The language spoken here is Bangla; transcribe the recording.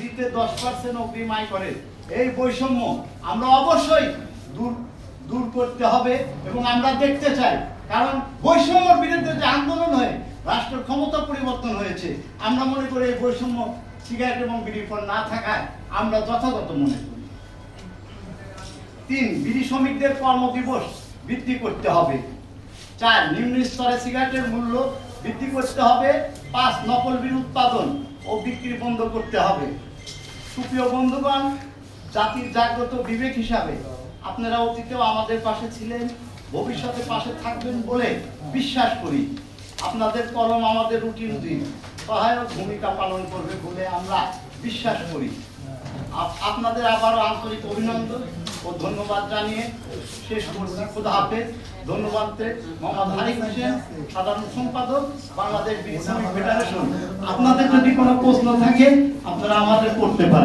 বিড়িতে 10% অগ্রিম আয় করে। এই বৈষম্য আমরা অবশ্যই দূর করতে হবে এবং আমরা দেখতে চাই, কারণ বৈষম্যের বিরুদ্ধে যে আন্দোলন হয়ে রাষ্ট্রের ক্ষমতা পরিবর্তন হয়েছে, আমরা মনে করি এই বৈষম্য সিগারেট এবং বিড়ির পর না থাকায় আমরা যথাযথ মনে করি। 3, বিড়ি শ্রমিকদের কর্মদিবস বৃদ্ধি করতে হবে। 4, নিম্ন স্তরে সিগারেটের মূল্য বৃদ্ধি করতে হবে। 5, নকল বিড়ি উৎপাদন ও বিক্রি বন্ধ করতে হবে। সুপ্রিয় বন্ধুগণ, জাতির জাগ্রত বিবেক হিসাবে আপনারা অতীতেও আমাদের পাশে ছিলেন, ভবিষ্যতে পাশে থাকবেন বলে বিশ্বাস করি। আপনাদের কলম আমাদের রুটিন দিন সহায়ক ভূমিকা পালন করবে বলে আমরা বিশ্বাস করি। আপনাদের আবারও আন্তরিক অভিনন্দন ও ধন্যবাদ জানিয়ে শেষ করছি। খোদা হাফেজ। ধন্যবাদ। মোহাম্মদ হারিফ হোসেন, সাধারণ সম্পাদক, বাংলাদেশ বিড়ি শ্রমিক ফেডারেশন। আপনাদের যদি কোনো প্রশ্ন থাকে আপনারা আমাদের করতে পারেন।